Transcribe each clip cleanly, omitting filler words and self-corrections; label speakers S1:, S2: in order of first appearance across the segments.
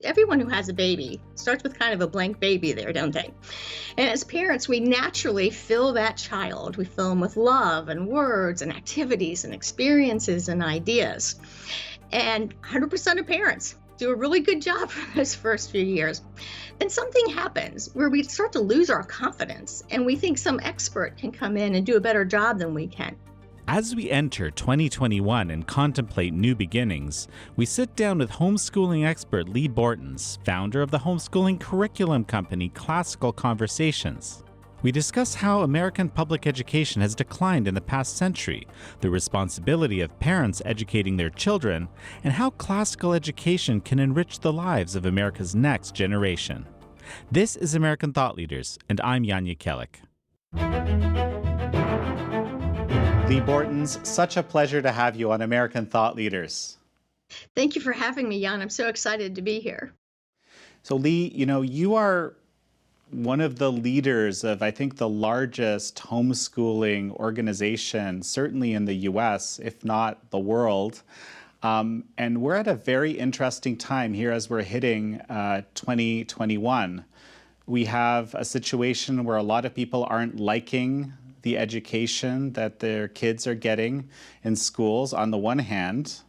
S1: Everyone who has a baby starts with kind of a blank baby there, don't they? And as parents, we naturally fill that child. We fill them with love and words and activities and experiences and ideas. And 100% of parents do a really good job for those first few years. Then something happens where we start to lose our confidence and we think some expert can come in and do a better job than we can.
S2: As we enter 2021 and contemplate new beginnings, we sit down with homeschooling expert Lee Bortons, founder of the homeschooling curriculum company Classical Conversations. We discuss how American public education has declined in the past century, the responsibility of parents educating their children, and how classical education can enrich the lives of America's next generation. This is American Thought Leaders, and I'm Yanya Kellick. Lee Bortons, such a pleasure to have you on American Thought Leaders.
S1: Thank you for having me, Jan. I'm so excited to be here.
S2: So Lee, you are one of the leaders of, I think, the largest homeschooling organization, certainly in the US, if not the world. And we're at a very interesting time here as we're hitting 2021. We have a situation where a lot of people aren't liking the education that their kids are getting in schools on the one hand,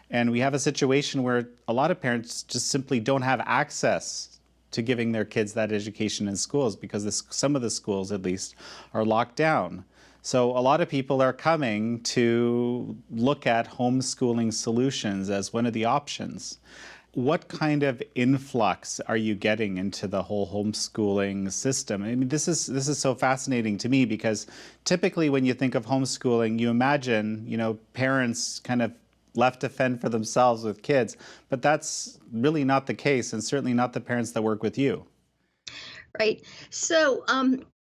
S2: and we have a situation where a lot of parents just simply don't have access to giving their kids that education in schools because some of the schools, at least, are locked down. So a lot of people are coming to look at homeschooling solutions as one of the options. What kind of influx are you getting into the whole homeschooling system? I mean, this is so fascinating to me because typically when you think of homeschooling, you imagine, parents kind of left to fend for themselves with kids, but that's really not the case, and certainly not the parents that work with you.
S1: Right. So,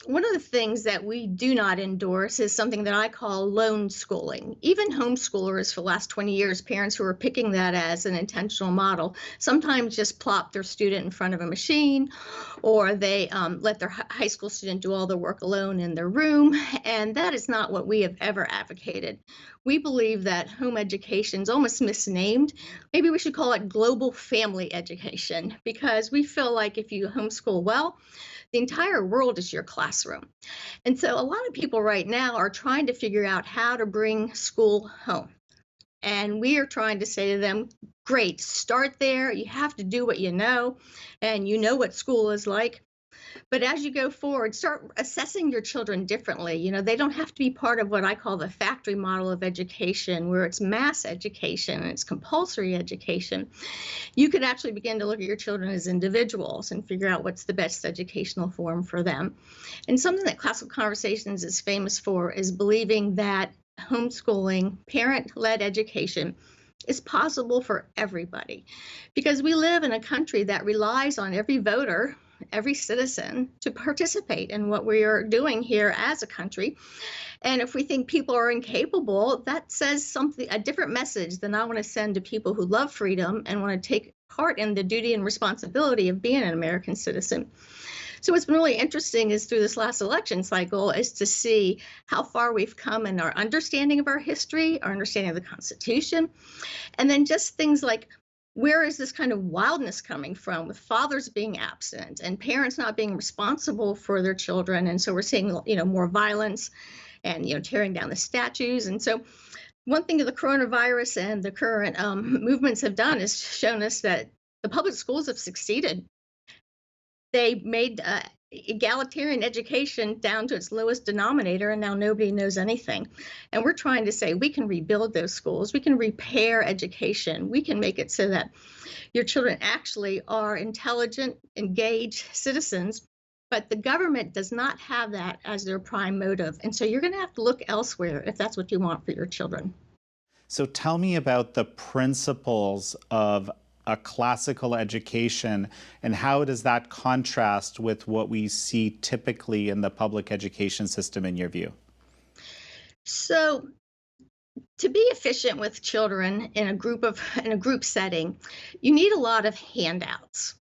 S1: one of the things that we do not endorse is something that I call lone schooling. Even homeschoolers for the last 20 years, parents who are picking that as an intentional model, sometimes just plop their student in front of a machine, or they let their high school student do all the work alone in their room. And that is not what we have ever advocated. We believe that home education is almost misnamed. Maybe we should call it global family education, because we feel like if you homeschool well, the entire world is your classroom. And so a lot of people right now are trying to figure out how to bring school home. And we are trying to say to them, great, start there. You have to do what you know, and you know what school is like. But as you go forward, start assessing your children differently. They don't have to be part of what I call the factory model of education, where it's mass education and it's compulsory education. You could actually begin to look at your children as individuals and figure out what's the best educational form for them. And something that Classical Conversations is famous for is believing that homeschooling, parent-led education, is possible for everybody, because we live in a country that relies on every voter, every citizen, to participate in what we are doing here as a country. And if we think people are incapable, that says something, a different message than I want to send to people who love freedom and want to take part in the duty and responsibility of being an American citizen. So what's been really interesting is through this last election cycle is to see how far we've come in our understanding of our history, our understanding of the Constitution, and then just things like, where is this kind of wildness coming from with fathers being absent and parents not being responsible for their children? And so we're seeing, more violence and, tearing down the statues. And so one thing that the coronavirus and the current movements have done is shown us that the public schools have succeeded. They made egalitarian education down to its lowest denominator, and now nobody knows anything. And we're trying to say we can rebuild those schools. We can repair education. We can make it so that your children actually are intelligent, engaged citizens, but the government does not have that as their prime motive. And so you're going to have to look elsewhere if that's what you want for your children.
S2: So tell me about the principles of a classical education, and how does that contrast with what we see typically in the public education system in your view?
S1: So to be efficient with children in a group setting, you need a lot of handouts.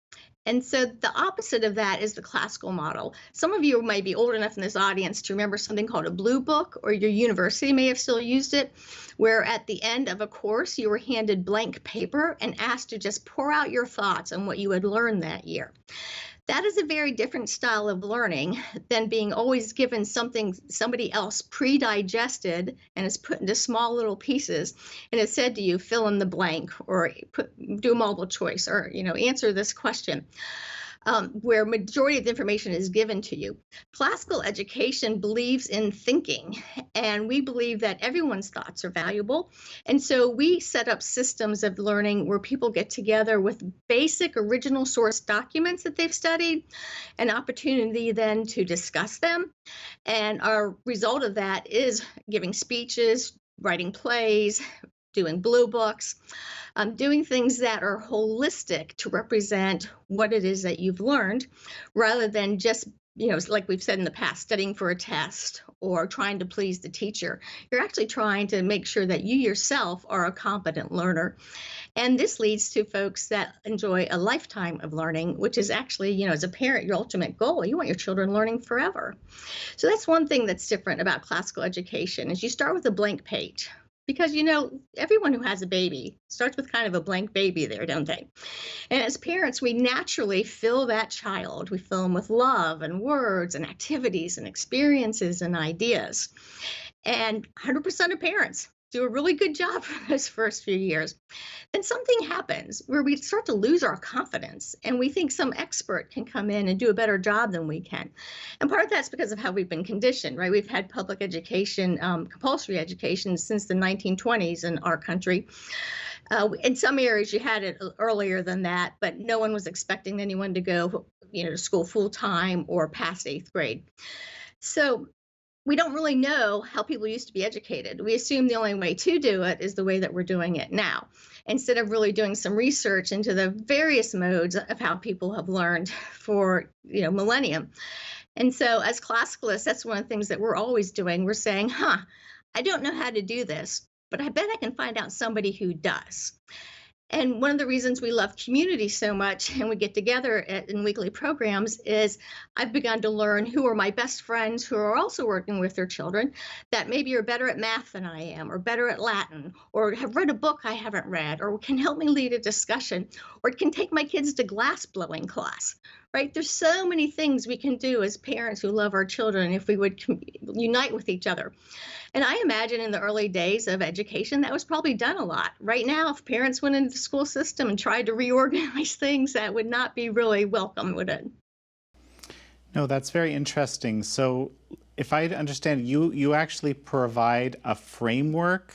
S1: And so the opposite of that is the classical model. Some of you may be old enough in this audience to remember something called a blue book, or your university may have still used it, where at the end of a course you were handed blank paper and asked to just pour out your thoughts on what you had learned that year. That is a very different style of learning than being always given something somebody else pre-digested and is put into small little pieces and is said to you, fill in the blank, or do a multiple choice, or answer this question. Where majority of the information is given to you. Classical education believes in thinking, and we believe that everyone's thoughts are valuable. And so we set up systems of learning where people get together with basic original source documents that they've studied, an opportunity then to discuss them. And our result of that is giving speeches, writing plays, doing blue books, doing things that are holistic to represent what it is that you've learned, rather than just, like we've said in the past, studying for a test or trying to please the teacher. You're actually trying to make sure that you yourself are a competent learner. And this leads to folks that enjoy a lifetime of learning, which is actually, as a parent, your ultimate goal. You want your children learning forever. So that's one thing that's different about classical education, is you start with a blank page. Because, everyone who has a baby starts with kind of a blank baby there, don't they? And as parents, we naturally fill that child. We fill them with love and words and activities and experiences and ideas. And 100% of parents do a really good job for those first few years. Then something happens where we start to lose our confidence, and we think some expert can come in and do a better job than we can. And part of that's because of how we've been conditioned, right? We've had public education, compulsory education, since the 1920s in our country. In some areas, you had it earlier than that, but no one was expecting anyone to go, to school full time or past 8th grade. So we don't really know how people used to be educated. We assume the only way to do it is the way that we're doing it now, instead of really doing some research into the various modes of how people have learned for, millennium. And so as classicalists, that's one of the things that we're always doing. We're saying, I don't know how to do this, but I bet I can find out somebody who does. And one of the reasons we love community so much and we get together in weekly programs is I've begun to learn who are my best friends who are also working with their children that maybe are better at math than I am, or better at Latin, or have read a book I haven't read, or can help me lead a discussion, or can take my kids to glass blowing class. Right? There's so many things we can do as parents who love our children if we would unite with each other. And I imagine in the early days of education, that was probably done a lot. Right now, if parents went into the school system and tried to reorganize things, that would not be really welcome, would it?
S2: No, that's very interesting. So if I understand, you actually provide a framework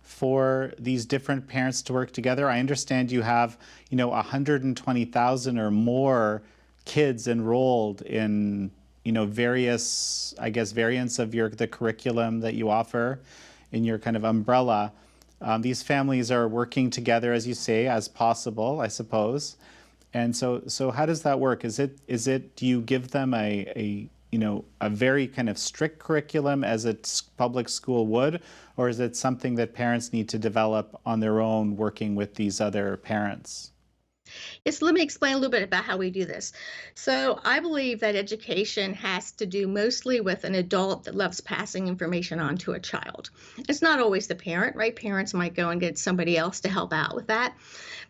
S2: for these different parents to work together. I understand you have, 120,000 or more kids enrolled in various, I guess, variants of the curriculum that you offer in your kind of umbrella. These families are working together, as you say, as possible, I suppose. And so how does that work? Is it do you give them a very kind of strict curriculum as a public school would, or is it something that parents need to develop on their own working with these other parents?
S1: Yes, let me explain a little bit about how we do this. So I believe that education has to do mostly with an adult that loves passing information on to a child. It's not always the parent, right? Parents might go and get somebody else to help out with that.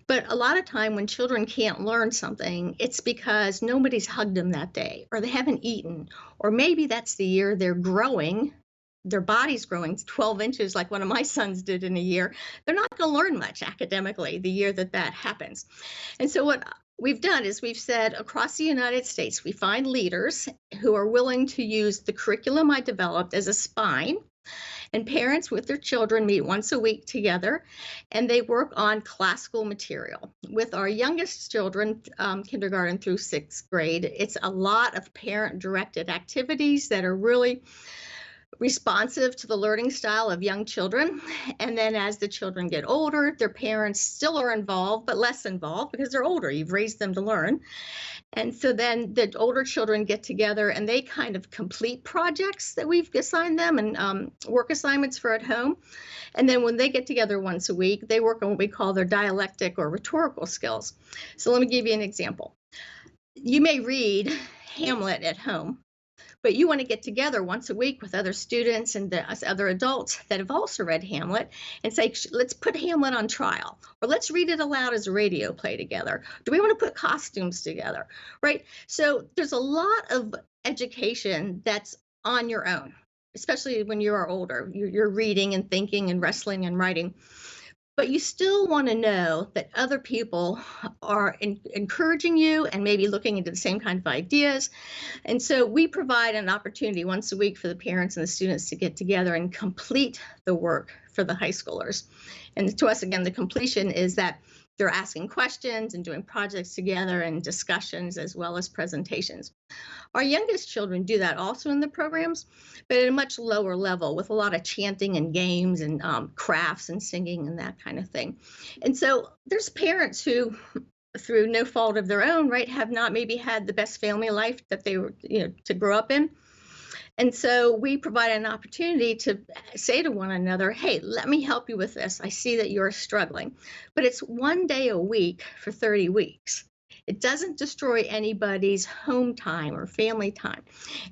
S1: But a lot of time when children can't learn something, it's because nobody's hugged them that day, or they haven't eaten, or maybe that's the year they're growing. Their body's growing 12 inches like one of my sons did in a year. They're not going to learn much academically the year that happens. And so what we've done is we've said across the United States, we find leaders who are willing to use the curriculum I developed as a spine. And parents with their children meet once a week together, and they work on classical material. With our youngest children, kindergarten through 6th grade, it's a lot of parent-directed activities that are really responsive to the learning style of young children. And then as the children get older, their parents still are involved, but less involved because they're older. You've raised them to learn. And so then the older children get together and they kind of complete projects that we've assigned them and work assignments for at home. And then when they get together once a week, they work on what we call their dialectic or rhetorical skills. So let me give you an example. You may read Hamlet at home, but you want to get together once a week with other students and other adults that have also read Hamlet and say, let's put Hamlet on trial, or let's read it aloud as a radio play together. Do we want to put costumes together? Right? So there's a lot of education that's on your own, especially when you are older. You're reading and thinking and wrestling and writing. But you still want to know that other people are encouraging you and maybe looking into the same kind of ideas. And so we provide an opportunity once a week for the parents and the students to get together and complete the work for the high schoolers. And to us, again, the completion is that they're asking questions and doing projects together and discussions as well as presentations. Our youngest children do that also in the programs, but at a much lower level with a lot of chanting and games and crafts and singing and that kind of thing. And so there's parents who, through no fault of their own, right, have not maybe had the best family life that they were, to grow up in. And so we provide an opportunity to say to one another, hey, let me help you with this. I see that you're struggling. But it's one day a week for 30 weeks. It doesn't destroy anybody's home time or family time.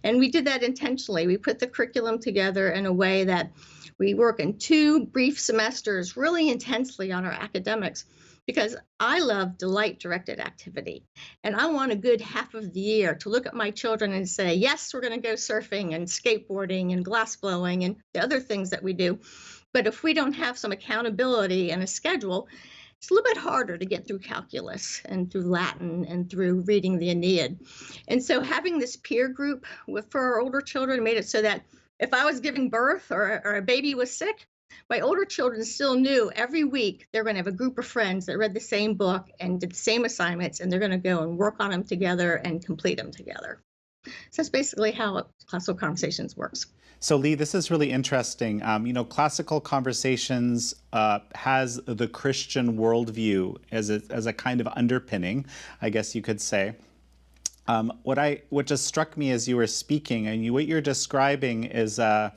S1: And we did that intentionally. We put the curriculum together in a way that we work in 2 brief semesters really intensely on our academics, because I love delight-directed activity. And I want a good half of the year to look at my children and say, yes, we're going to go surfing and skateboarding and glass blowing and the other things that we do. But if we don't have some accountability and a schedule, it's a little bit harder to get through calculus and through Latin and through reading the Aeneid. And so having this peer group for our older children made it so that if I was giving birth or a baby was sick, my older children still knew every week they're going to have a group of friends that read the same book and did the same assignments, and they're going to go and work on them together and complete them together. So that's basically how Classical Conversations works.
S2: So Lee, this is really interesting. Classical Conversations has the Christian worldview as a kind of underpinning, I guess you could say. What just struck me as you were speaking, and what you're describing is a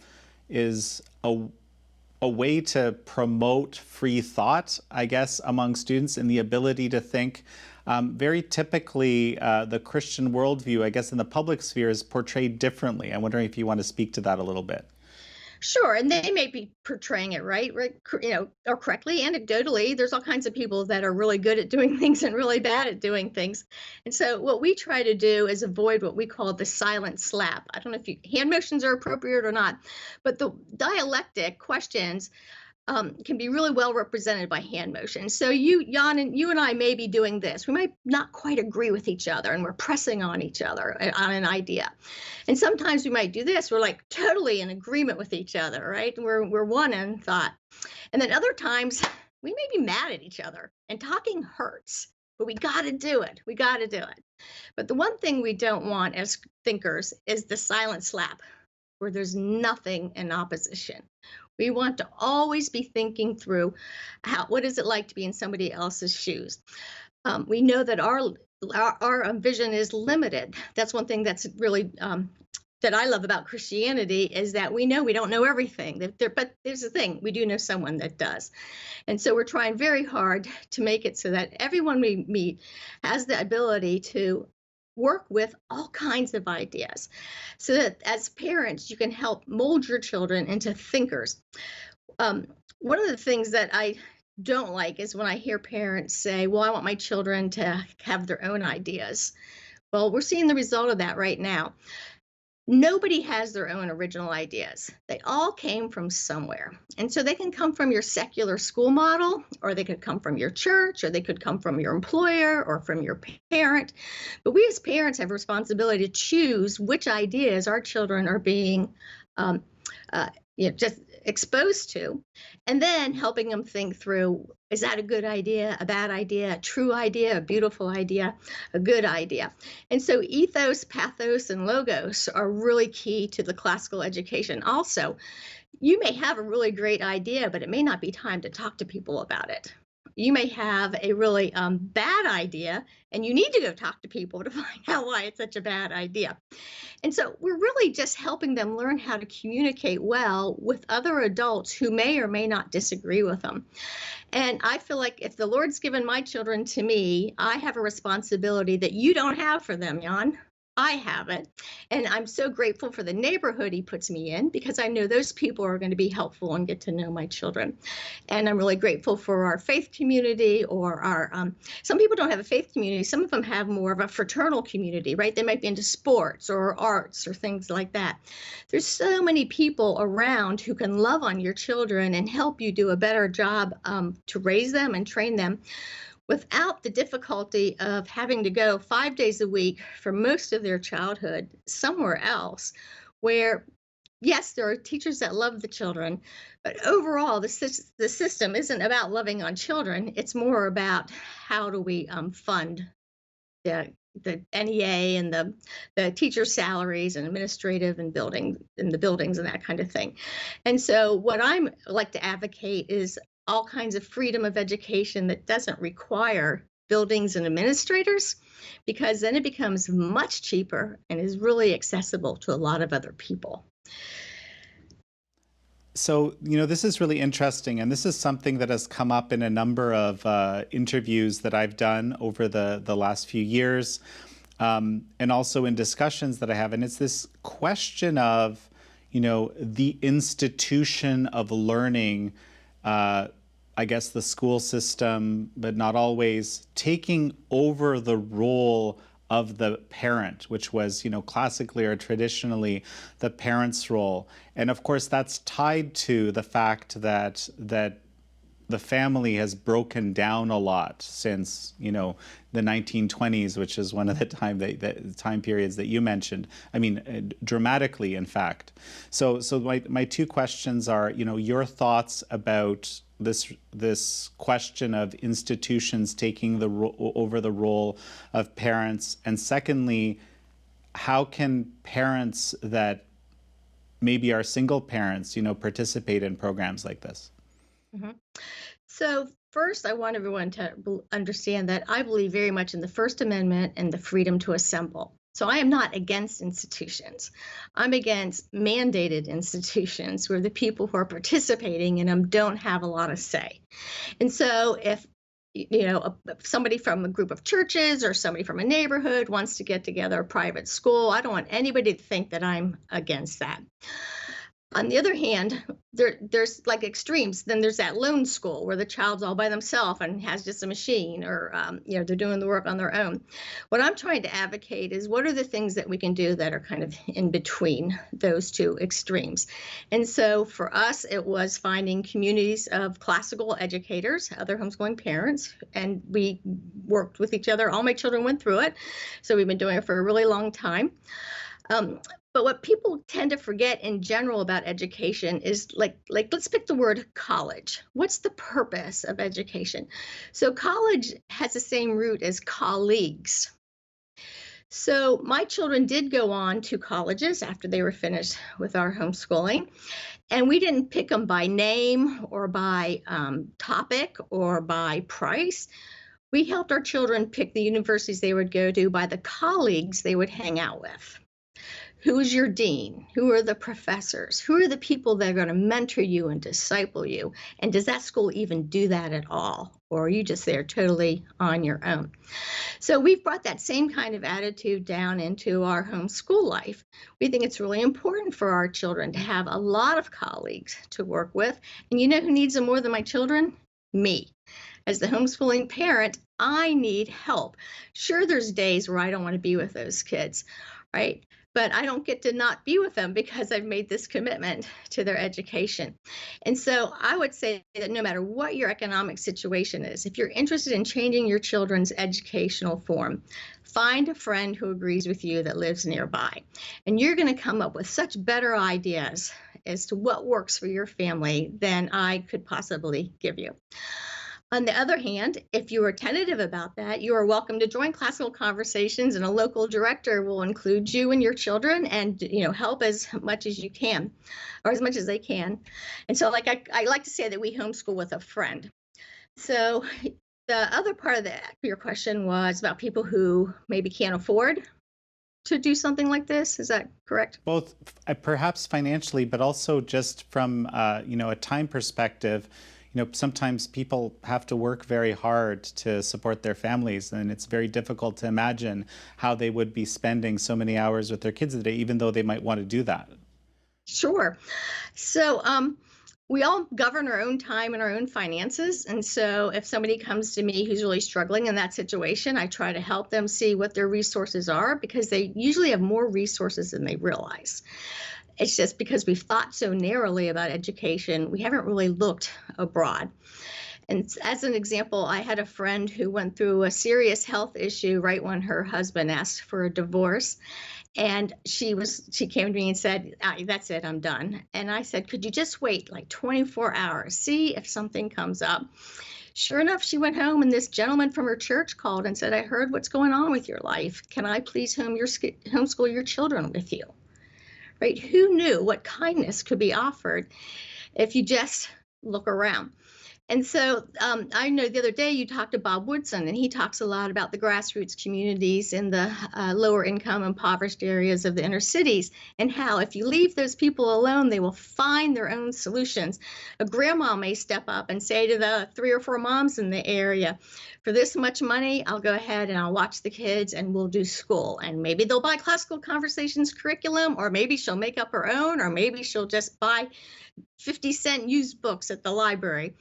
S2: way to promote free thought, I guess, among students and the ability to think. Very typically, the Christian worldview, I guess, in the public sphere is portrayed differently. I'm wondering if you want to speak to that a little bit.
S1: Sure, and they may be portraying it right, or correctly. Anecdotally, there's all kinds of people that are really good at doing things and really bad at doing things. And so what we try to do is avoid what we call the silent slap. I don't know if hand motions are appropriate or not, but the dialectic questions can be really well represented by hand motions. So Jan, and you and I may be doing this. We might not quite agree with each other, and we're pressing on each other on an idea. And sometimes we might do this. We're like totally in agreement with each other, right? We're one in thought. And then other times we may be mad at each other, and talking hurts, but we got to do it. We got to do it. But the one thing we don't want as thinkers is the silent slap, where there's nothing in opposition. We want to always be thinking through what is it like to be in somebody else's shoes. We know that our vision is limited. That's one thing that's really that I love about Christianity, is that we know we don't know everything. But there's the thing, we do know someone that does. And so we're trying very hard to make it so that everyone we meet has the ability to work with all kinds of ideas, so that as parents, you can help mold your children into thinkers. One of the things that I don't like is when I hear parents say, well, I want my children to have their own ideas. Well, we're seeing the result of that right now. Nobody has their own original ideas. They all came from somewhere. And so they can come from your secular school model, or they could come from your church, or they could come from your employer or from your parent. But we as parents have a responsibility to choose which ideas our children are being just exposed to, and then helping them think through, is that a good idea, a bad idea, a true idea, a beautiful idea, a good idea? And so ethos, pathos, and logos are really key to the classical education. Also, you may have a really great idea, but it may not be time to talk to people about it. you may have a really bad idea, and you need to go talk to people to find out why it's such a bad idea. And so we're really just helping them learn how to communicate well with other adults who may or may not disagree with them. And I feel like if the Lord's given my children to me, I have a responsibility that you don't have for them, Jan. I have it. And I'm so grateful for the neighborhood he puts me in because I know those people are going to be helpful and get to know my children. And I'm really grateful for our faith community or some people don't have a faith community. Some of them have more of a fraternal community, right? They might be into sports or arts or things like that. There's so many people around who can love on your children and help you do a better job to raise them and train them without the difficulty of having to go 5 days a week for most of their childhood somewhere else where, yes, there are teachers that love the children, but overall, the system isn't about loving on children. It's more about how do we fund the NEA and the teacher salaries and administrative and the buildings and that kind of thing. And so what I'm like to advocate is all kinds of freedom of education that doesn't require buildings and administrators, because then it becomes much cheaper and is really accessible to a lot of other people.
S2: So, this is really interesting, and this is something that has come up in a number of interviews that I've done over the last few years, and also in discussions that I have. And it's this question of, the institution of learning, I guess the school system, but not always, taking over the role of the parent, which was, classically or traditionally the parent's role. And of course, that's tied to the fact that the family has broken down a lot since, the 1920s, which is one of the time periods that you mentioned. I mean, dramatically, in fact. So my two questions are, your thoughts about this question of institutions taking over the role of parents, and secondly, how can parents that maybe are single parents, participate in programs like this?
S1: Mm-hmm. So first, I want everyone to understand that I believe very much in the First Amendment and the freedom to assemble. So I am not against institutions. I'm against mandated institutions where the people who are participating in them don't have a lot of say. And so if somebody from a group of churches or somebody from a neighborhood wants to get together a private school, I don't want anybody to think that I'm against that. On the other hand, there's like extremes. Then there's that lone school where the child's all by themselves and has just a machine, or they're doing the work on their own. What I'm trying to advocate is what are the things that we can do that are kind of in between those two extremes. And so for us, it was finding communities of classical educators, other homeschooling parents, and we worked with each other. All my children went through it, so we've been doing it for a really long time. But what people tend to forget in general about education is like let's pick the word college. What's the purpose of education? So college has the same root as colleagues. So my children did go on to colleges after they were finished with our homeschooling, and we didn't pick them by name or by topic or by price. We helped our children pick the universities they would go to by the colleagues they would hang out with. Who's your dean? Who are the professors? Who are the people that are going to mentor you and disciple you? And does that school even do that at all? Or are you just there totally on your own? So we've brought that same kind of attitude down into our homeschool life. We think it's really important for our children to have a lot of colleagues to work with. And you know who needs them more than my children? Me. As the homeschooling parent, I need help. Sure, there's days where I don't want to be with those kids, right? But I don't get to not be with them because I've made this commitment to their education. And so I would say that no matter what your economic situation is, if you're interested in changing your children's educational form, find a friend who agrees with you that lives nearby. And you're going to come up with such better ideas as to what works for your family than I could possibly give you. On the other hand, if you are tentative about that, you are welcome to join Classical Conversations, and a local director will include you and your children and help as much as you can, or as much as they can. And so I like to say that we homeschool with a friend. So the other part of your question was about people who maybe can't afford to do something like this. Is that correct?
S2: Both perhaps financially, but also just from a time perspective. Sometimes people have to work very hard to support their families, and it's very difficult to imagine how they would be spending so many hours with their kids a day, even though they might want to do that.
S1: Sure. So, we all govern our own time and our own finances. And so, if somebody comes to me who's really struggling in that situation, I try to help them see what their resources are because they usually have more resources than they realize. It's just because we've thought so narrowly about education, we haven't really looked abroad. And as an example, I had a friend who went through a serious health issue right when her husband asked for a divorce. And she came to me and said, "Ah, that's it, I'm done." And I said, "Could you just wait like 24 hours, see if something comes up?" Sure enough, she went home and this gentleman from her church called and said, "I heard what's going on with your life. Can I please homeschool your children with you?" Right? Who knew what kindness could be offered if you just look around? And so I know the other day you talked to Bob Woodson, and he talks a lot about the grassroots communities in the lower income, impoverished areas of the inner cities, and how if you leave those people alone, they will find their own solutions. A grandma may step up and say to the 3 or 4 moms in the area, "For this much money, I'll go ahead and I'll watch the kids and we'll do school." And maybe they'll buy classical conversations curriculum, or maybe she'll make up her own, or maybe she'll just buy 50-cent used books at the library.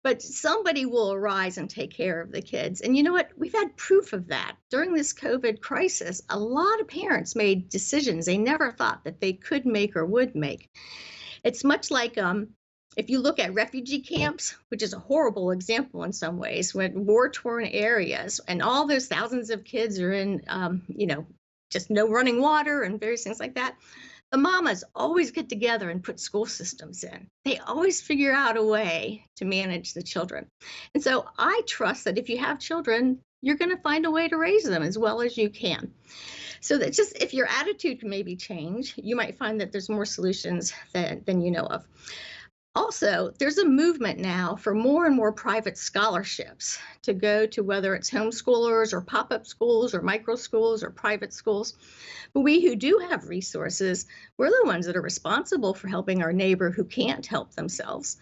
S1: But somebody will arise and take care of the kids. And you know what? We've had proof of that. During this COVID crisis, a lot of parents made decisions they never thought that they could make or would make. It's much like if you look at refugee camps, which is a horrible example in some ways, when war-torn areas and all those thousands of kids are in, just no running water and various things like that. The mamas always get together and put school systems in. They always figure out a way to manage the children. And so I trust that if you have children, you're going to find a way to raise them as well as you can. So that just if your attitude can maybe change, you might find that there's more solutions than you know of. Also, there's a movement now for more and more private scholarships to go to whether it's homeschoolers or pop-up schools or micro schools or private schools. But we who do have resources, we're the ones that are responsible for helping our neighbor who can't help themselves.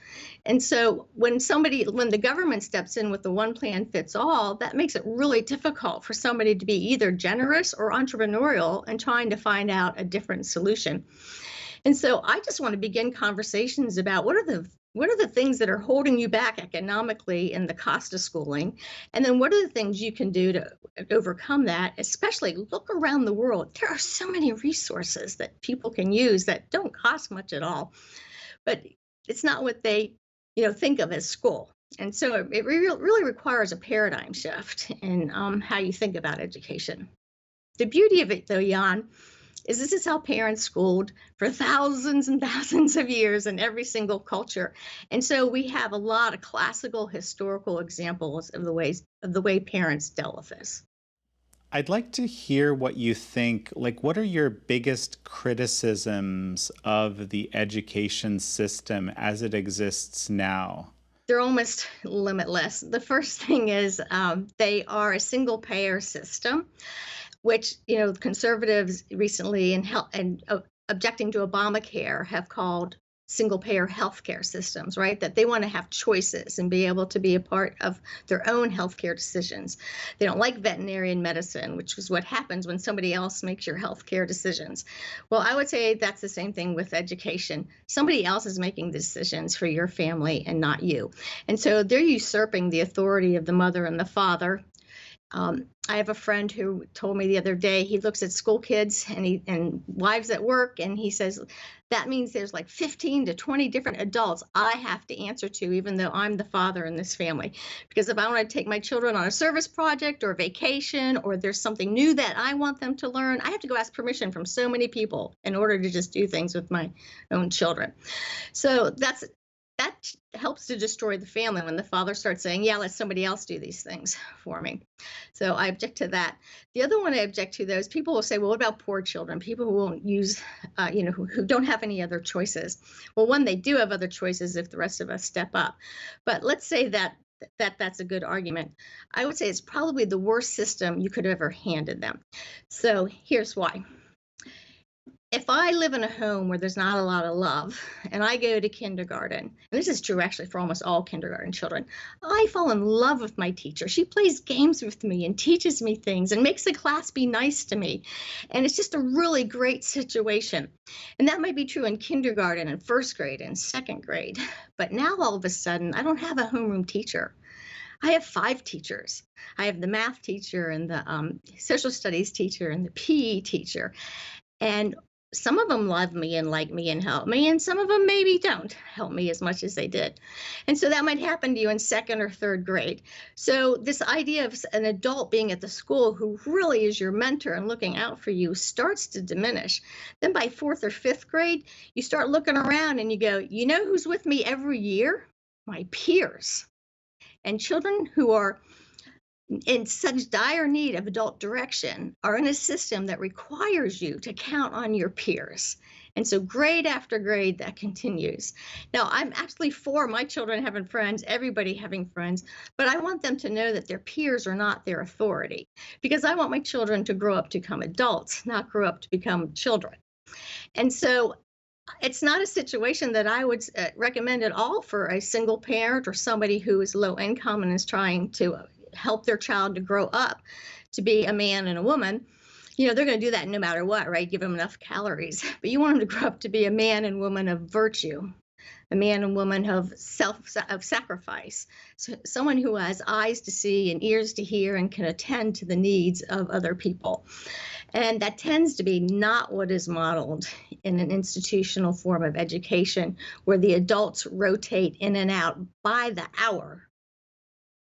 S1: And so when the government steps in with the one plan fits all, that makes it really difficult for somebody to be either generous or entrepreneurial and trying to find out a different solution. And so I just want to begin conversations about what are the things that are holding you back economically in the cost of schooling? And then what are the things you can do to overcome that? Especially look around the world. There are so many resources that people can use that don't cost much at all, but it's not what they, think of as school. And so it really requires a paradigm shift in how you think about education. The beauty of it, though, Jan, is this is how parents schooled for thousands and thousands of years in every single culture. And so we have a lot of classical historical examples of the way parents dealt with this.
S2: I'd like to hear what you think. Like, what are your biggest criticisms of the education system as it exists now?
S1: They're almost limitless. The first thing is they are a single payer system, which conservatives recently and objecting to Obamacare have called single payer healthcare systems, right? That they want to have choices and be able to be a part of their own healthcare decisions. They don't like veterinarian medicine, which is what happens when somebody else makes your healthcare decisions. Well, I would say that's the same thing with education. Somebody else is making the decisions for your family and not you. And so they're usurping the authority of the mother and the father. I have a friend who told me the other day he looks at school kids and wives at work, and he says that means there's like 15 to 20 different adults I have to answer to, even though I'm the father in this family. Because if I want to take my children on a service project or vacation, or there's something new that I want them to learn, I have to go ask permission from so many people in order to just do things with my own children. So that helps to destroy the family when the father starts saying, "Yeah, let somebody else do these things for me." So I object to that. The other one I object to, though, is people will say, "Well, what about poor children? People who won't use, who don't have any other choices." Well, one, they do have other choices if the rest of us step up. But let's say that that's a good argument. I would say it's probably the worst system you could have ever handed them. So here's why. If I live in a home where there's not a lot of love and I go to kindergarten, and this is true actually for almost all kindergarten children, I fall in love with my teacher. She plays games with me and teaches me things and makes the class be nice to me. And it's just a really great situation. And that might be true in kindergarten and first grade and second grade. But now all of a sudden, I don't have a homeroom teacher. I have 5 teachers. I have the math teacher and the social studies teacher and the PE teacher. And some of them love me and like me and help me, and some of them maybe don't help me as much as they did. And so that might happen to you in second or third grade. So this idea of an adult being at the school who really is your mentor and looking out for you starts to diminish. Then by fourth or fifth grade, you start looking around and you go, you know who's with me every year? My peers. And children who are in such dire need of adult direction are in a system that requires you to count on your peers. And so grade after grade, that continues. Now, I'm actually for my children having friends, everybody having friends, but I want them to know that their peers are not their authority, because I want my children to grow up to become adults, not grow up to become children. And so it's not a situation that I would recommend at all for a single parent or somebody who is low income and is trying to help their child to grow up to be a man and a woman. They're going to do that no matter what, right? Give them enough calories. But you want them to grow up to be a man and woman of virtue, a man and woman of sacrifice. So someone who has eyes to see and ears to hear and can attend to the needs of other people. And that tends to be not what is modeled in an institutional form of education where the adults rotate in and out by the hour.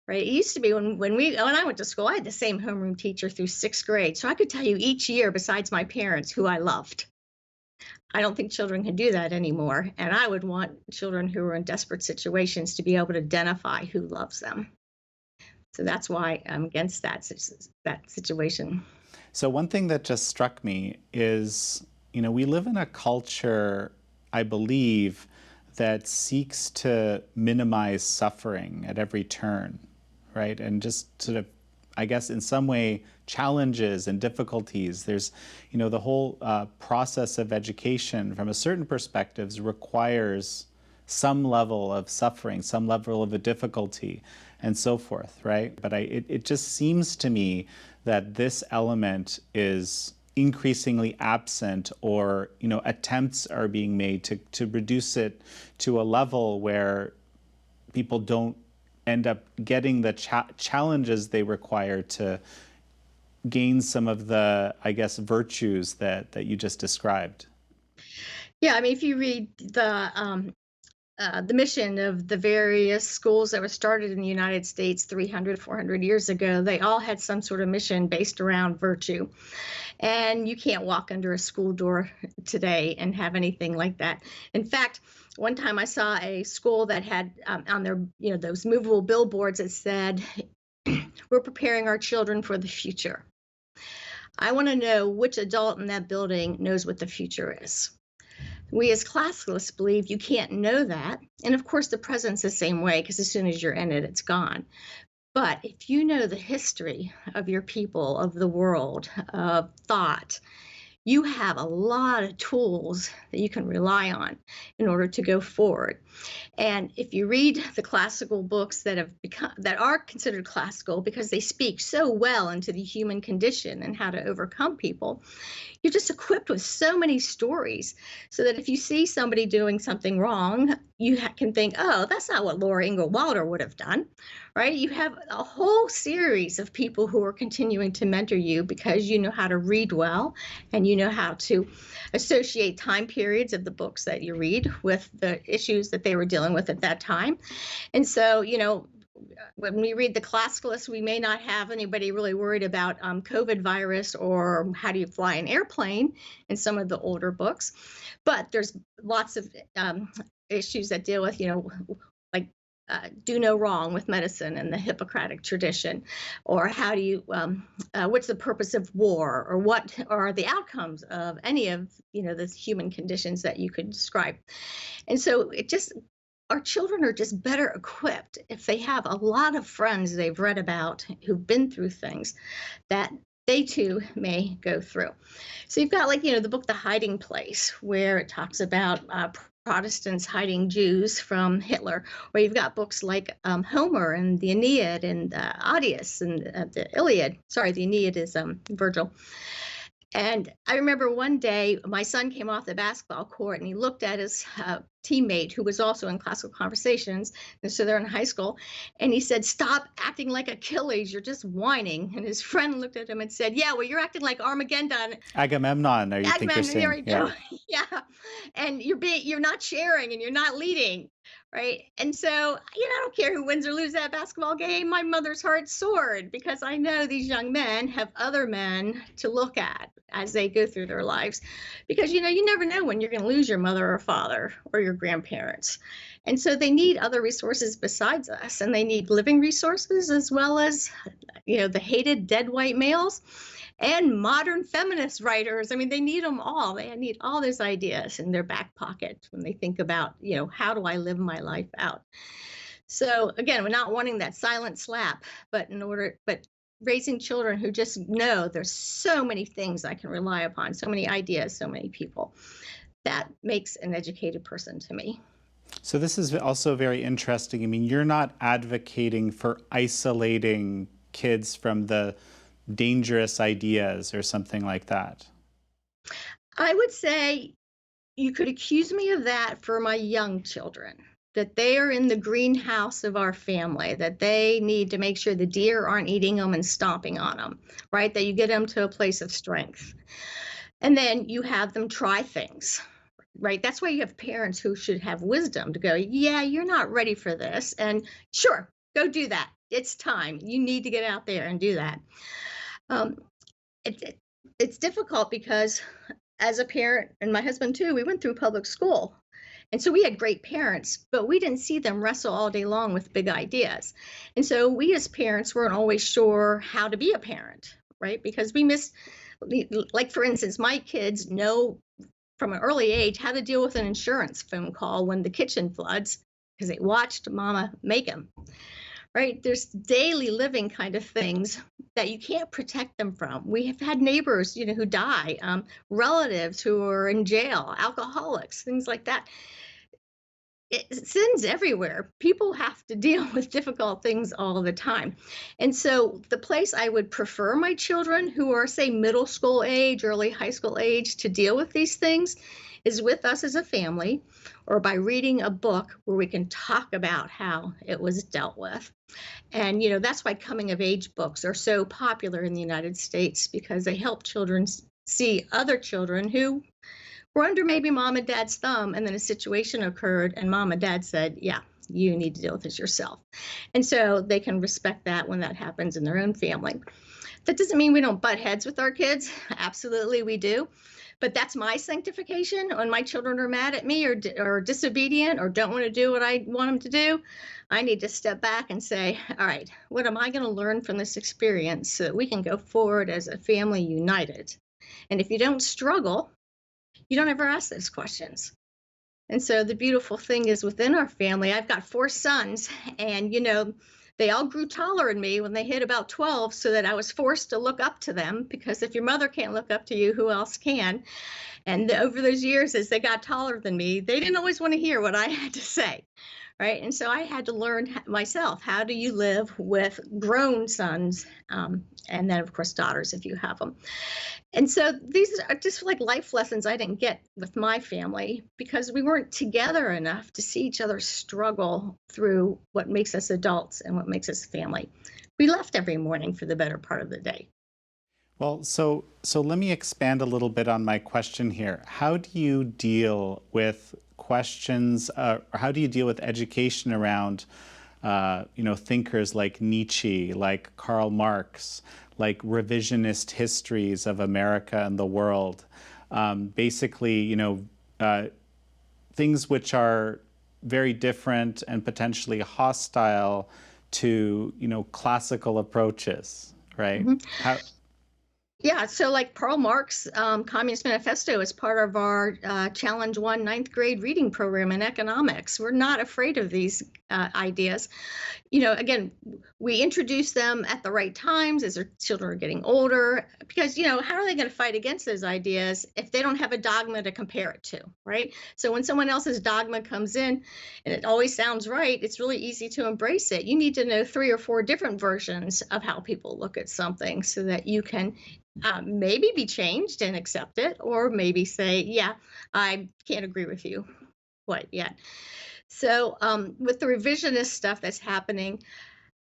S1: Right. It used to be when I went to school, I had the same homeroom teacher through 6th grade. So I could tell you each year, besides my parents, who I loved. I don't think children can do that anymore. And I would want children who are in desperate situations to be able to identify who loves them. So that's why I'm against that situation.
S2: So one thing that just struck me is, we live in a culture, I believe, that seeks to minimize suffering at every turn, right? And just sort of, I guess, in some way, challenges and difficulties. There's, the whole process of education from a certain perspectives requires some level of suffering, some level of a difficulty, and so forth, right? But it just seems to me that this element is increasingly absent, or attempts are being made to reduce it to a level where people don't end up getting the challenges they require to gain some of the, I guess, virtues that you just described.
S1: Yeah, I mean, if you read the mission of the various schools that were started in the United States 300, 400 years ago, they all had some sort of mission based around virtue. And you can't walk under a school door today and have anything like that. In fact, one time I saw a school that had on their, those movable billboards that said, we're preparing our children for the future. I want to know which adult in that building knows what the future is. We as classicalists believe you can't know that. And of course, the present's the same way, because as soon as you're in it, it's gone. But if you know the history of your people, of the world, of thought, you have a lot of tools that you can rely on in order to go forward. And if you read the classical books that are considered classical because they speak so well into the human condition and how to overcome people, you're just equipped with so many stories so that if you see somebody doing something wrong, you can think, oh, that's not what Laura Ingalls Wilder would have done, right? You have a whole series of people who are continuing to mentor you because you know how to read well and you know how to associate time periods of the books that you read with the issues that they were dealing with at that time. And so, when we read the classicalists, we may not have anybody really worried about COVID virus or how do you fly an airplane in some of the older books. But there's lots of issues that deal with, like do no wrong with medicine and the Hippocratic tradition, or how do you, what's the purpose of war, or what are the outcomes of any of, the human conditions that you could describe. And so it just our children are just better equipped if they have a lot of friends they've read about who've been through things that they too may go through. So you've got, like, the book The Hiding Place, where it talks about Protestants hiding Jews from Hitler, or you've got books like Homer and the Aeneid and Odious and the Iliad. Sorry, the Aeneid is Virgil. And I remember one day my son came off the basketball court and he looked at his teammate who was also in classical conversations. And so they're in high school. And he said, "Stop acting like Achilles. You're just whining." And his friend looked at him and said, "Yeah, well, you're acting like Armageddon."
S2: Agamemnon, or you think you're
S1: Agamemnon, here
S2: saying?
S1: we
S2: Yeah.
S1: go. Yeah. And you're not sharing and you're not leading. Right. And so, I don't care who wins or loses that basketball game. My mother's heart soared because I know these young men have other men to look at as they go through their lives. Because, you never know when you're going to lose your mother or father or your grandparents. And so they need other resources besides us. And they need living resources as well as, the hated dead white males and modern feminist writers. I mean, they need them all. They need all those ideas in their back pocket when they think about, how do I live my life out? So again, we're not wanting that silent slap, but raising children who just know there's so many things I can rely upon, so many ideas, so many people. That makes an educated person to me.
S2: So this is also very interesting. I mean, you're not advocating for isolating kids from the dangerous ideas or something like that.
S1: I would say you could accuse me of that for my young children, that they are in the greenhouse of our family, that they need to make sure the deer aren't eating them and stomping on them, right? That you get them to a place of strength. And then you have them try things, right? That's why you have parents who should have wisdom to go, "Yeah, you're not ready for this. And sure, go do that. It's time. You need to get out there and do that." Um, it's difficult because as a parent, and my husband too, we went through public school. And so we had great parents, but we didn't see them wrestle all day long with big ideas. And so we as parents weren't always sure how to be a parent, right? Because we missed, like, for instance, my kids know from an early age how to deal with an insurance phone call when the kitchen floods because they watched mama make them. Right? There's daily living kind of things that you can't protect them from. We have had neighbors, who die, relatives who are in jail, alcoholics, things like that. Sin's everywhere. People have to deal with difficult things all the time. And so the place I would prefer my children who are, say, middle school age, early high school age to deal with these things is with us as a family or by reading a book where we can talk about how it was dealt with. And, that's why coming of age books are so popular in the United States because they help children see other children who were under maybe mom and dad's thumb, and then a situation occurred and mom and dad said, "Yeah, you need to deal with this yourself." And so they can respect that when that happens in their own family. That doesn't mean we don't butt heads with our kids. Absolutely, we do. But that's my sanctification. When my children are mad at me or disobedient or don't want to do what I want them to do, I need to step back and say, "All right, what am I going to learn from this experience so that we can go forward as a family united?" And if you don't struggle, you don't ever ask those questions. And so the beautiful thing is within our family, I've got 4 sons, and they all grew taller than me when they hit about 12, so that I was forced to look up to them because if your mother can't look up to you, who else can? And over those years, as they got taller than me, they didn't always want to hear what I had to say. Right. And so I had to learn myself, how do you live with grown sons? And then, of course, daughters, if you have them. And so these are just like life lessons I didn't get with my family because we weren't together enough to see each other struggle through what makes us adults and what makes us family. We left every morning for the better part of the day.
S2: Well, so let me expand a little bit on my question here. How do you deal with questions, or how do you deal with education around, thinkers like Nietzsche, like Karl Marx, like revisionist histories of America and the world? Basically, things which are very different and potentially hostile to, classical approaches, right?
S1: Mhm. Yeah, so like Karl Marx, Communist Manifesto is part of our Challenge One ninth grade reading program in economics. We're not afraid of these ideas. Again, we introduce them at the right times as their children are getting older, because, how are they going to fight against those ideas if they don't have a dogma to compare it to, right? So when someone else's dogma comes in and it always sounds right, it's really easy to embrace it. You need to know three or four different versions of how people look at something so that you can maybe be changed and accept it, or maybe say, yeah, I can't agree with you quite yet. So, with the revisionist stuff that's happening,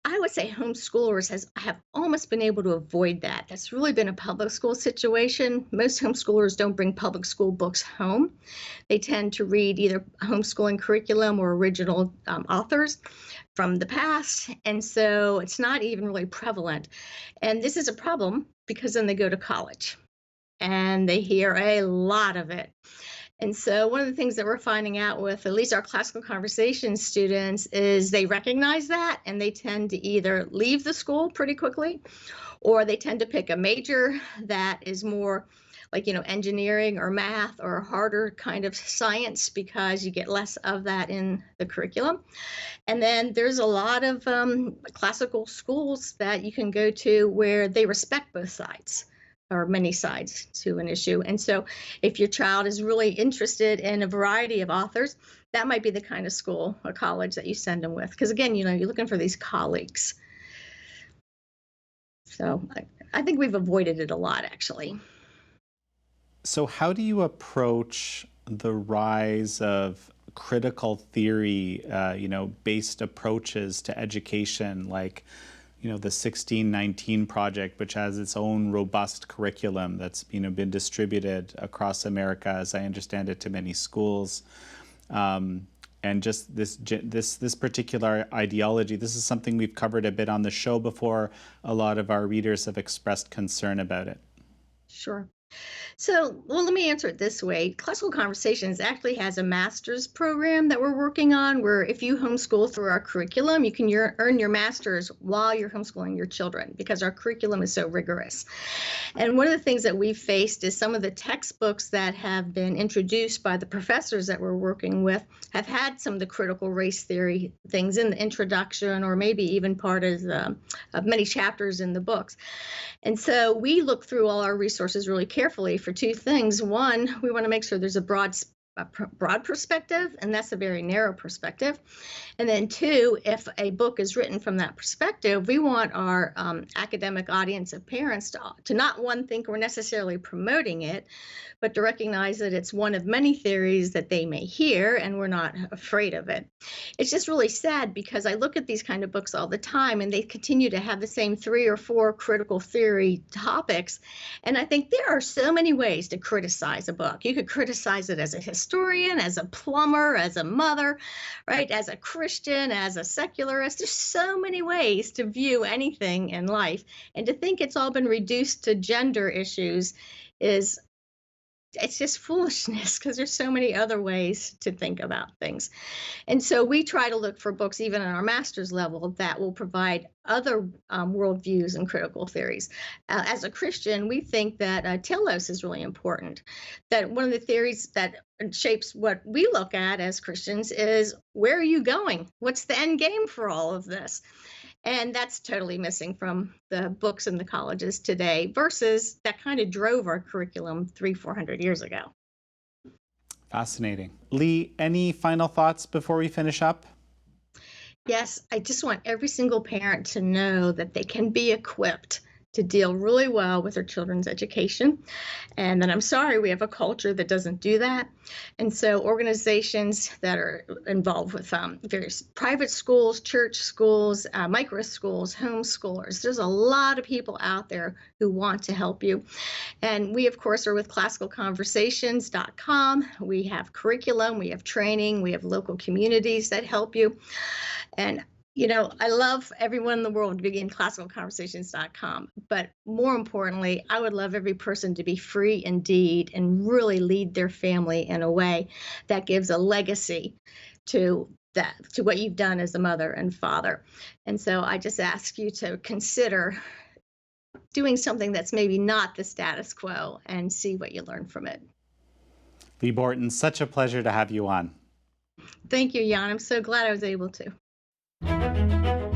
S1: I would say homeschoolers have almost been able to avoid that. That's really been a public school situation. Most homeschoolers don't bring public school books home. They tend to read either homeschooling curriculum or original authors from the past. And so it's not even really prevalent. And this is a problem because then they go to college and they hear a lot of it. And so, one of the things that we're finding out with at least our classical conversation students is they recognize that and they tend to either leave the school pretty quickly, or they tend to pick a major that is more like, engineering or math or harder kind of science, because you get less of that in the curriculum. And then there's a lot of classical schools that you can go to where they respect both sides or many sides to an issue. And so if your child is really interested in a variety of authors, that might be the kind of school or college that you send them with. Because again, you're looking for these colleagues. So I think we've avoided it a lot, actually.
S2: So, how do you approach the rise of critical theory, based approaches to education, like, the 1619 project, which has its own robust curriculum that's, been distributed across America, as I understand it, to many schools. And just this particular ideology, this is something we've covered a bit on the show before. A lot of our readers have expressed concern about it.
S1: Sure. So, well, let me answer it this way. Classical Conversations actually has a master's program that we're working on where if you homeschool through our curriculum, you can earn your master's while you're homeschooling your children because our curriculum is so rigorous. And one of the things that we've faced is some of the textbooks that have been introduced by the professors that we're working with have had some of the critical race theory things in the introduction, or maybe even part of many chapters in the books. And so we look through all our resources really carefully for two things. One, we want to make sure there's a broad perspective, and that's a very narrow perspective. And then two, if a book is written from that perspective, we want our academic audience of parents to not one think we're necessarily promoting it, but to recognize that it's one of many theories that they may hear, and we're not afraid of it. It's just really sad because I look at these kind of books all the time, and they continue to have the same three or four critical theory topics. And I think there are so many ways to criticize a book. You could criticize it as a historian, as a plumber, as a mother, right? As a Christian, as a secularist. There's so many ways to view anything in life. And to think it's all been reduced to gender issues it's just foolishness because there's so many other ways to think about things. And so we try to look for books, even at our master's level, that will provide other worldviews and critical theories. As a Christian, we think that telos is really important. That one of the theories that shapes what we look at as Christians is, where are you going? What's the end game for all of this? And that's totally missing from the books in the colleges today versus that kind of drove our curriculum 400 years ago.
S2: Fascinating. Lee, any final thoughts before we finish up?
S1: Yes, I just want every single parent to know that they can be equipped to deal really well with their children's education. And then I'm sorry, we have a culture that doesn't do that. And so organizations that are involved with various private schools, church schools, micro schools, homeschoolers, there's a lot of people out there who want to help you. And we, of course, are with classicalconversations.com. We have curriculum, we have training, we have local communities that help you. And I love everyone in the world to be in classicalconversations.com, but more importantly, I would love every person to be free indeed and really lead their family in a way that gives a legacy to what you've done as a mother and father. And so I just ask you to consider doing something that's maybe not the status quo and see what you learn from it.
S2: Lee Borton, such a pleasure to have you on.
S1: Thank you, Jan. I'm so glad I was able to.